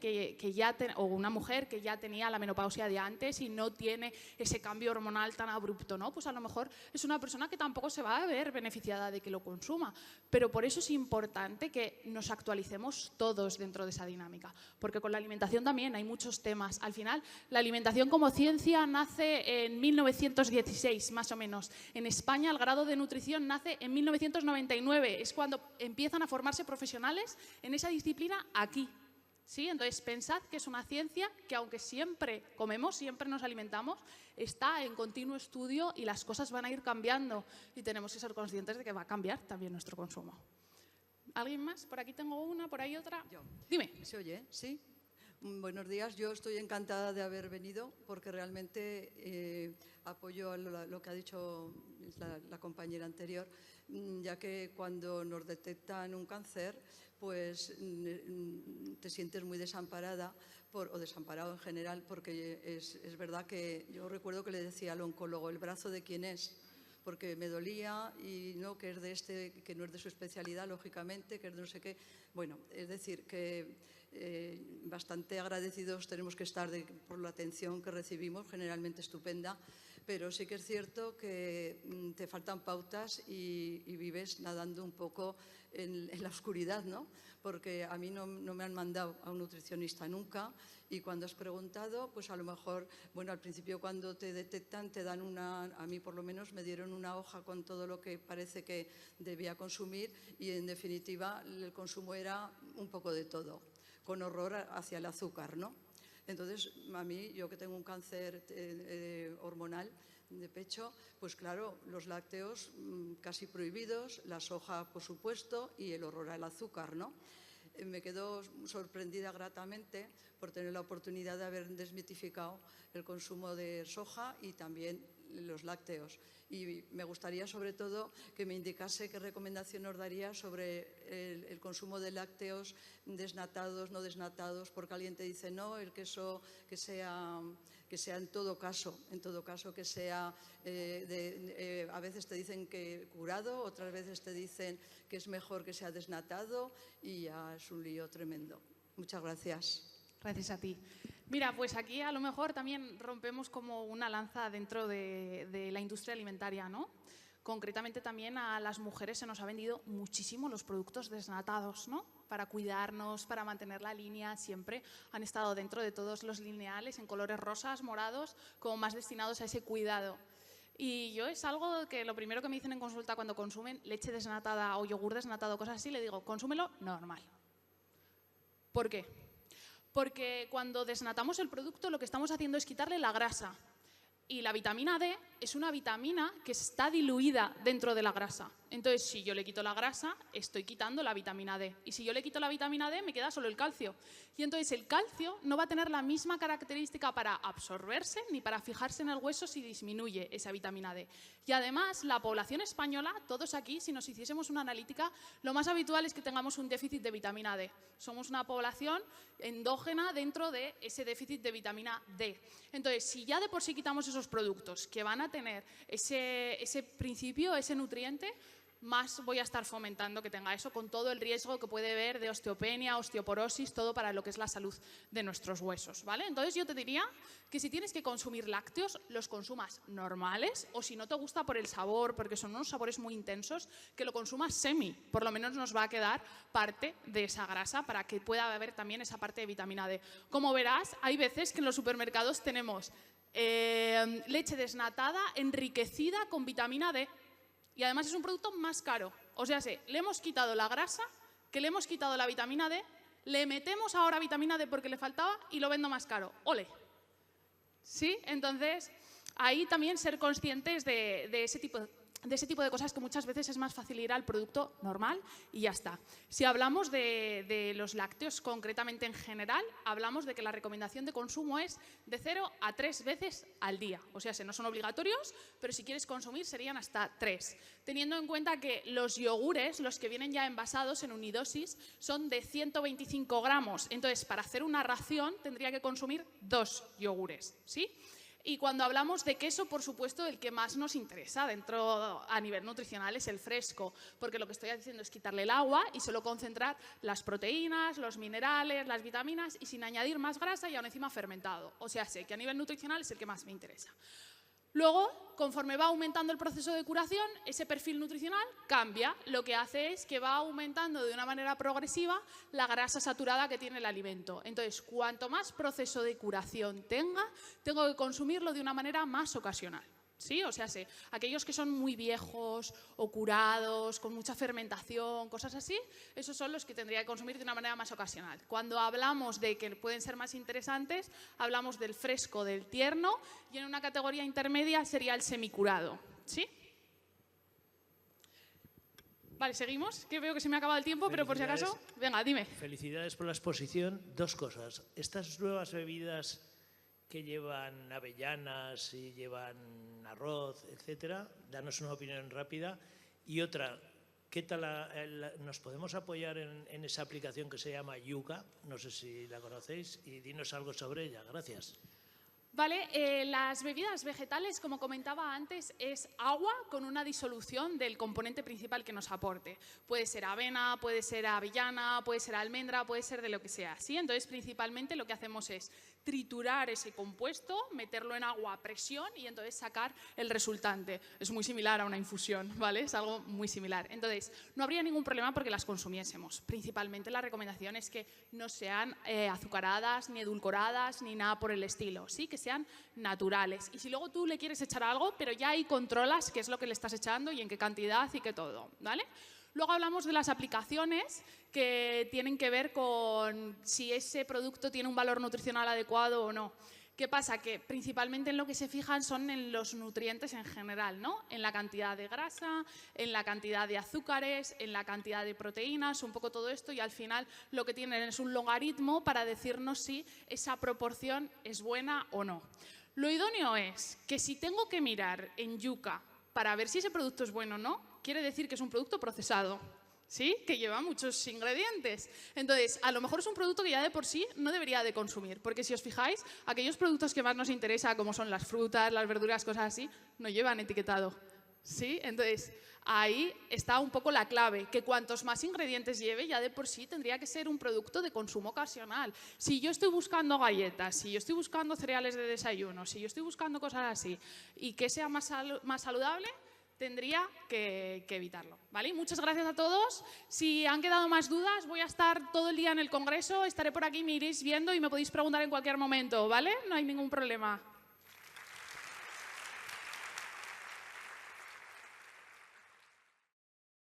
o una mujer que ya tenía la menopausia de antes y no tiene ese cambio hormonal tan abrupto, ¿no? Pues a lo mejor es una persona que tampoco se va a ver beneficiada de que lo consuma, pero por eso es importante que nos actualicemos todos dentro de esa dinámica, porque con la alimentación también hay muchos temas. Al final final, la alimentación como ciencia nace en 1916, más o menos. En España el grado de nutrición nace en 1999, es cuando empiezan a formarse profesionales en esa disciplina aquí. ¿Sí? Entonces, pensad que es una ciencia que, aunque siempre comemos, siempre nos alimentamos, está en continuo estudio y las cosas van a ir cambiando y tenemos que ser conscientes de que va a cambiar también nuestro consumo. ¿Alguien más? Por aquí tengo una, por ahí otra. Yo. Dime. ¿Se oye? Sí. Buenos días. Yo estoy encantada de haber venido porque realmente apoyo a lo que ha dicho la compañera anterior, ya que cuando nos detectan un cáncer, pues te sientes muy desamparada o desamparado en general, porque es verdad que yo recuerdo que le decía al oncólogo, ¿el brazo de quién es? Porque me dolía y no, que no es de su especialidad, lógicamente, que es de no sé qué. Bueno, es decir, que bastante agradecidos tenemos que estar por la atención que recibimos, generalmente estupenda, pero sí que es cierto que te faltan pautas y vives nadando un poco en la oscuridad, ¿no? Porque a mí no me han mandado a un nutricionista nunca y cuando has preguntado, pues a lo mejor, bueno, al principio cuando te detectan te dan a mí por lo menos me dieron una hoja con todo lo que parece que debía consumir y en definitiva el consumo era un poco de todo, con horror hacia el azúcar, ¿no? Entonces, a mí, yo que tengo un cáncer hormonal de pecho, pues claro, los lácteos casi prohibidos, la soja, por supuesto, y el horror al azúcar, ¿no? Me quedo sorprendida gratamente por tener la oportunidad de haber desmitificado el consumo de soja y también los lácteos. Y me gustaría, sobre todo, que me indicase qué recomendación nos daría sobre el consumo de lácteos desnatados, no desnatados, porque alguien te dice, no, el queso que sea en todo caso que sea, a veces te dicen que curado, otras veces te dicen que es mejor que sea desnatado y ya es un lío tremendo. Muchas gracias. Gracias a ti. Mira, pues aquí a lo mejor también rompemos como una lanza dentro de la industria alimentaria, ¿no? Concretamente también a las mujeres se nos ha vendido muchísimo los productos desnatados, ¿no? Para cuidarnos, para mantener la línea, siempre han estado dentro de todos los lineales en colores rosas, morados, como más destinados a ese cuidado. Y yo es algo que lo primero que me dicen en consulta cuando consumen leche desnatada o yogur desnatado, cosas así, le digo, consúmelo normal. ¿Por qué? Porque cuando desnatamos el producto lo que estamos haciendo es quitarle la grasa. Y la vitamina D es una vitamina que está diluida dentro de la grasa. Entonces, si yo le quito la grasa, estoy quitando la vitamina D. Y si yo le quito la vitamina D, me queda solo el calcio. Y entonces el calcio no va a tener la misma característica para absorberse ni para fijarse en el hueso si disminuye esa vitamina D. Y además, la población española, todos aquí, si nos hiciésemos una analítica, lo más habitual es que tengamos un déficit de vitamina D. Somos una población endógena dentro de ese déficit de vitamina D. Entonces, si ya de por sí quitamos esos productos que van a tener ese principio, ese nutriente, más voy a estar fomentando que tenga eso, con todo el riesgo que puede haber de osteopenia, osteoporosis, todo para lo que es la salud de nuestros huesos, ¿vale? Entonces yo te diría que si tienes que consumir lácteos, los consumas normales, o si no te gusta por el sabor, porque son unos sabores muy intensos, que lo consumas semi, por lo menos nos va a quedar parte de esa grasa para que pueda haber también esa parte de vitamina D. Como verás, hay veces que en los supermercados tenemos leche desnatada enriquecida con vitamina D. Y además es un producto más caro. O sea, le hemos quitado la grasa, que le hemos quitado la vitamina D, le metemos ahora vitamina D porque le faltaba y lo vendo más caro. ¡Ole! ¿Sí? Entonces, ahí también ser conscientes de ese tipo de cosas que muchas veces es más fácil ir al producto normal y ya está. Si hablamos de los lácteos concretamente en general, hablamos de que la recomendación de consumo es de 0 a 3 veces al día. O sea, no son obligatorios, pero si quieres consumir serían hasta 3. Teniendo en cuenta que los yogures, los que vienen ya envasados en unidosis, son de 125 gramos. Entonces, para hacer una ración tendría que consumir 2 yogures, ¿sí? Y cuando hablamos de queso, por supuesto, el que más nos interesa dentro a nivel nutricional es el fresco, porque lo que estoy haciendo es quitarle el agua y solo concentrar las proteínas, los minerales, las vitaminas y sin añadir más grasa y aún encima fermentado. O sea, sé que a nivel nutricional es el que más me interesa. Luego, conforme va aumentando el proceso de curación, ese perfil nutricional cambia. Lo que hace es que va aumentando de una manera progresiva la grasa saturada que tiene el alimento. Entonces, cuanto más proceso de curación tenga, tengo que consumirlo de una manera más ocasional. ¿Sí? O sea, aquellos que son muy viejos o curados, con mucha fermentación, cosas así, esos son los que tendría que consumir de una manera más ocasional. Cuando hablamos de que pueden ser más interesantes, hablamos del fresco, del tierno, y en una categoría intermedia sería el semicurado. ¿Sí? Vale, seguimos, que veo que se me ha acabado el tiempo, pero por si acaso, venga, dime. Felicidades por la exposición. Dos cosas. Estas nuevas bebidas que llevan avellanas y llevan arroz, etcétera, danos una opinión rápida. Y otra, ¿qué tal nos podemos apoyar en esa aplicación que se llama Yuka? No sé si la conocéis, y dinos algo sobre ella. Gracias. Vale, las bebidas vegetales, como comentaba antes, es agua con una disolución del componente principal que nos aporte. Puede ser avena, puede ser avellana, puede ser almendra, puede ser de lo que sea. ¿Sí? Entonces, principalmente lo que hacemos es triturar ese compuesto, meterlo en agua a presión y entonces sacar el resultante. Es muy similar a una infusión, ¿vale? Es algo muy similar. Entonces, no habría ningún problema porque las consumiésemos. Principalmente la recomendación es que no sean azucaradas, ni edulcoradas, ni nada por el estilo, ¿sí? Que sean naturales. Y si luego tú le quieres echar algo, pero ya ahí controlas qué es lo que le estás echando y en qué cantidad y qué todo, ¿vale? Luego hablamos de las aplicaciones que tienen que ver con si ese producto tiene un valor nutricional adecuado o no. ¿Qué pasa? Que principalmente en lo que se fijan son en los nutrientes en general, ¿no? En la cantidad de grasa, en la cantidad de azúcares, en la cantidad de proteínas, un poco todo esto, y al final lo que tienen es un logaritmo para decirnos si esa proporción es buena o no. Lo idóneo es que si tengo que mirar en Yuka para ver si ese producto es bueno o no, quiere decir que es un producto procesado, ¿sí? Que lleva muchos ingredientes. Entonces, a lo mejor es un producto que ya de por sí no debería de consumir, porque si os fijáis, aquellos productos que más nos interesa, como son las frutas, las verduras, cosas así, no llevan etiquetado, ¿sí? Entonces, ahí está un poco la clave, que cuantos más ingredientes lleve, ya de por sí tendría que ser un producto de consumo ocasional. Si yo estoy buscando galletas, si yo estoy buscando cereales de desayuno, si yo estoy buscando cosas así, y que sea más saludable, tendría que evitarlo, ¿vale? Muchas gracias a todos. Si han quedado más dudas, voy a estar todo el día en el congreso, estaré por aquí, me iréis viendo y me podéis preguntar en cualquier momento, ¿vale? No hay ningún problema.